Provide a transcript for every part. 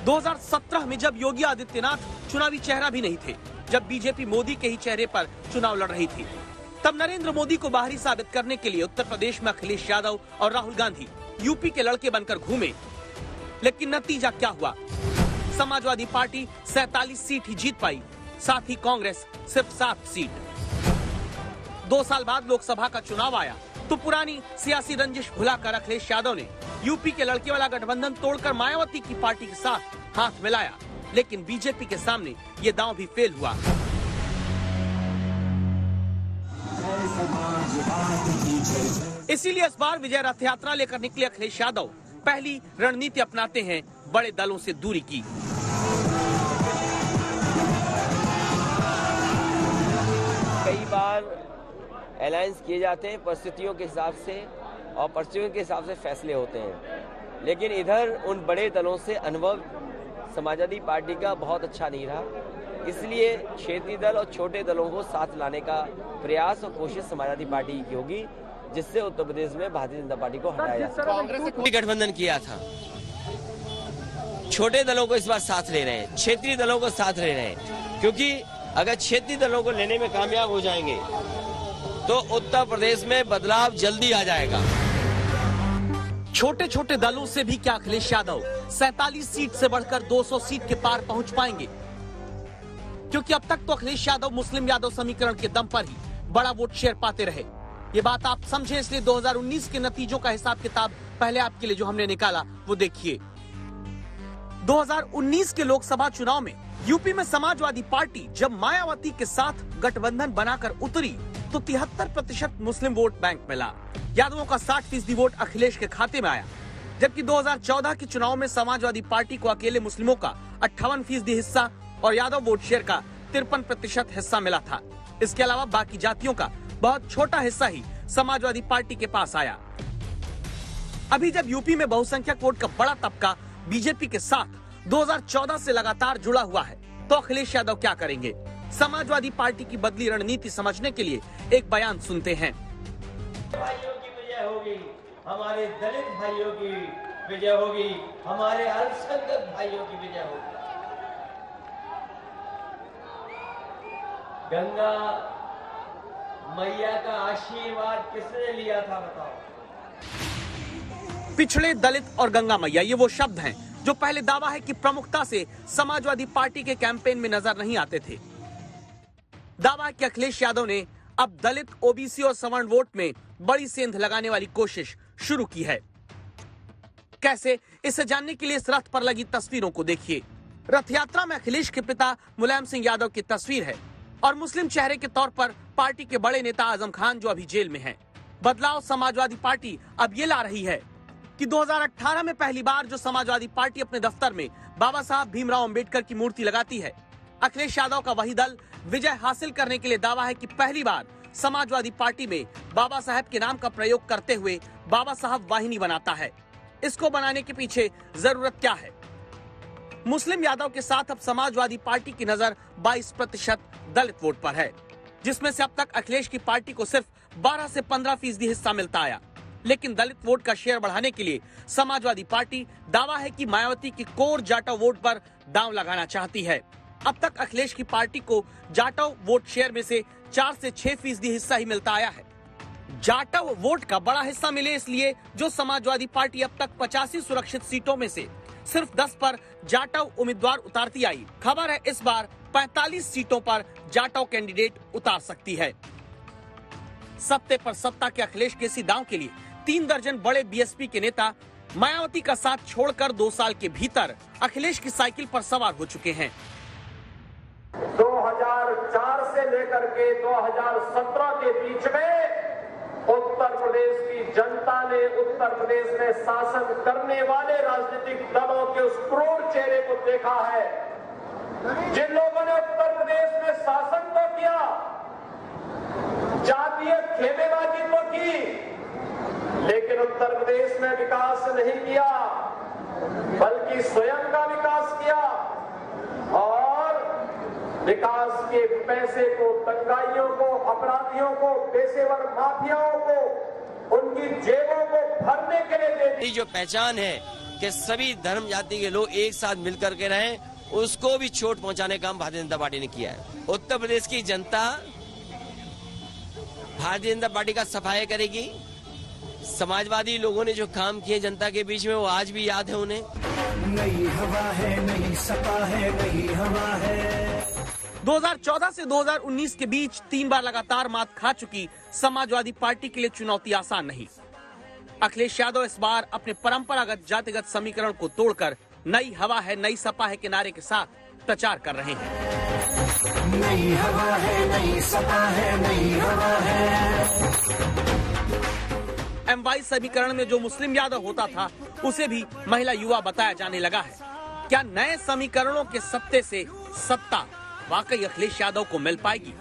2017 में जब योगी आदित्यनाथ चुनावी चेहरा भी नहीं थे, जब बीजेपी मोदी के ही चेहरे पर चुनाव लड़ रही थी, तब नरेंद्र मोदी को बाहरी साबित करने के लिए उत्तर प्रदेश में अखिलेश यादव और राहुल गांधी यूपी के लड़के बनकर घूमे। लेकिन नतीजा क्या हुआ? समाजवादी पार्टी 47 सीट ही जीत पाई, साथ ही कांग्रेस सिर्फ 7 सीट। 2 साल बाद लोकसभा का चुनाव आया तो पुरानी सियासी रंजिश भुलाकर अखिलेश यादव ने यूपी के लड़के वाला गठबंधन तोड़कर मायावती की पार्टी के साथ हाथ मिलाया। लेकिन बीजेपी के सामने ये दांव भी फेल हुआ। इसीलिए इस बार विजय रथ यात्रा लेकर निकले अखिलेश यादव पहली रणनीति अपनाते हैं, बड़े दलों से दूरी की। कई बार अलायंस किए जाते हैं परिस्थितियों के हिसाब से, और परिस्थितियों के हिसाब से फैसले होते हैं, लेकिन इधर उन बड़े दलों से अनुभव समाजवादी पार्टी का बहुत अच्छा नहीं रहा। इसलिए क्षेत्रीय दल और छोटे दलों को साथ लाने का प्रयास और कोशिश समाजवादी पार्टी की होगी, जिससे उत्तर प्रदेश में भारतीय जनता पार्टी को हटाया जा सके। कांग्रेस ने गठबंधन किया था, छोटे दलों को इस बार साथ ले रहे हैं, क्षेत्रीय दलों को साथ ले रहे हैं, क्योंकि अगर क्षेत्रीय दलों को लेने में कामयाब हो जाएंगे तो उत्तर प्रदेश में बदलाव जल्दी आ जाएगा। छोटे छोटे दलों से भी क्या अखिलेश यादव 47 सीट से बढ़कर 200 सीट के पार पहुंच पाएंगे? क्योंकि अब तक तो अखिलेश यादव मुस्लिम यादव समीकरण के दम पर ही बड़ा वोट शेयर पाते रहे। ये बात आप समझे, इसलिए 2019 के नतीजों का हिसाब किताब पहले आपके लिए जो हमने निकाला वो देखिए। 2019 के लोकसभा चुनाव में यूपी में समाजवादी पार्टी जब मायावती के साथ गठबंधन बनाकर उतरी तो 73% मुस्लिम वोट बैंक मिला। यादवों का 60% वोट अखिलेश के खाते में आया, जबकि 2014 के चुनाव में समाजवादी पार्टी को अकेले मुस्लिमों का 58% हिस्सा और यादव वोट शेयर का 53% हिस्सा मिला था। इसके अलावा बाकी जातियों का बहुत छोटा हिस्सा ही समाजवादी पार्टी के पास आया। अभी जब यूपी में बहुसंख्यक वोट का बड़ा तबका बीजेपी के साथ 2014 से लगातार जुड़ा हुआ है, तो अखिलेश यादव क्या करेंगे? समाजवादी पार्टी की बदली रणनीति समझने के लिए एक बयान सुनते हैं। भाइयों की विजय होगी, हमारे दलित भाइयों की विजय होगी, हमारे अल्पसंख्यक भाइयों की विजय होगी। गंगा मैया का आशीर्वाद किसने लिया था बताओ? पिछड़े, दलित और गंगा मैया, ये वो शब्द हैं जो पहले दावा है कि प्रमुखता से समाजवादी पार्टी के कैंपेन में नजर नहीं आते थे। दावा है कि अखिलेश यादव ने अब दलित, ओबीसी और सवर्ण वोट में बड़ी सेंध लगाने वाली कोशिश शुरू की है। कैसे, इसे जानने के लिए इस रथ पर लगी तस्वीरों को देखिए। रथ यात्रा में अखिलेश के पिता मुलायम सिंह यादव की तस्वीर है और मुस्लिम चेहरे के तौर पर पार्टी के बड़े नेता आजम खान, जो अभी जेल में हैं। बदलाव समाजवादी पार्टी अब ये ला रही है कि 2018 में पहली बार जो समाजवादी पार्टी अपने दफ्तर में बाबा साहब भीमराव अंबेडकर की मूर्ति लगाती है, अखिलेश यादव का वही दल विजय हासिल करने के लिए दावा है कि पहली बार समाजवादी पार्टी में बाबा साहब के नाम का प्रयोग करते हुए बाबा साहब वाहिनी बनाता है। इसको बनाने के पीछे जरूरत क्या है? मुस्लिम यादव के साथ अब समाजवादी पार्टी की नजर 22% दलित वोट पर है, जिसमें से अब तक अखिलेश की पार्टी को सिर्फ 12 से 15% हिस्सा मिलता आया। लेकिन दलित वोट का शेयर बढ़ाने के लिए समाजवादी पार्टी दावा है कि मायावती की कोर जाटव वोट पर दांव लगाना चाहती है। अब तक अखिलेश की पार्टी को जाटव वोट शेयर में से 4 से 6% हिस्सा ही मिलता आया है। जाटव वोट का बड़ा हिस्सा मिले इसलिए जो समाजवादी पार्टी अब तक 85 सुरक्षित सीटों में से सिर्फ 10 पर जाटव उम्मीदवार उतारती आई, खबर है इस बार 45 सीटों पर जाटव कैंडिडेट उतार सकती है। सत्ते पर सत्ता के अखिलेश के इसी दांव के लिए 3 दर्जन बड़े बीएसपी के नेता मायावती का साथ छोड़कर 2 साल के भीतर अखिलेश की साइकिल पर सवार हो चुके हैं। 2004 से लेकर के 2017 के बीच में उत्तर प्रदेश की जनता ने उत्तर प्रदेश में शासन करने वाले राजनीतिक दलों के उस क्रूर चेहरे को देखा है, जिन लोगों ने उत्तर प्रदेश में शासन तो किया, जातीय खेमेबाजी तो की, लेकिन उत्तर प्रदेश में विकास नहीं किया, बल्कि स्वयं का विकास किया और विकास के पैसे को दंगाइयों को, अपराधियों को, पेशेवर माफियाओं को उनकी जेबों को भरने के लिए दे दी। जो पहचान है कि सभी धर्म जाति के लोग एक साथ मिलकर के रहें, उसको भी चोट पहुंचाने का काम भारतीय जनता पार्टी ने किया है। उत्तर प्रदेश की जनता भारतीय जनता पार्टी का सफाया करेगी। समाजवादी लोगों ने जो काम किए जनता के बीच में, वो आज भी याद है उन्हें। नई हवा है, नई सपा है, नई हवा है। 2014 से 2019 के बीच 3 बार लगातार मात खा चुकी समाजवादी पार्टी के लिए चुनौती आसान नहीं। अखिलेश यादव इस बार अपने परंपरागत जातिगत समीकरण को तोड़कर नई हवा है, नई सपा है के नारे के साथ प्रचार कर रहे हैं। नई हवा है, नई सपा है, नई हवा है। MY समीकरण में जो मुस्लिम यादव होता था, उसे भी महिला युवा बताया जाने लगा है। क्या नए समीकरणों के सत्ते से सत्ता वाकई अखिलेश यादव को मिल पाएगी?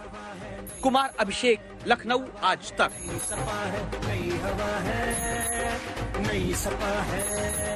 कुमार अभिषेक, लखनऊ, आज तक। नई सपा है, नई हवा है, नई सपा है।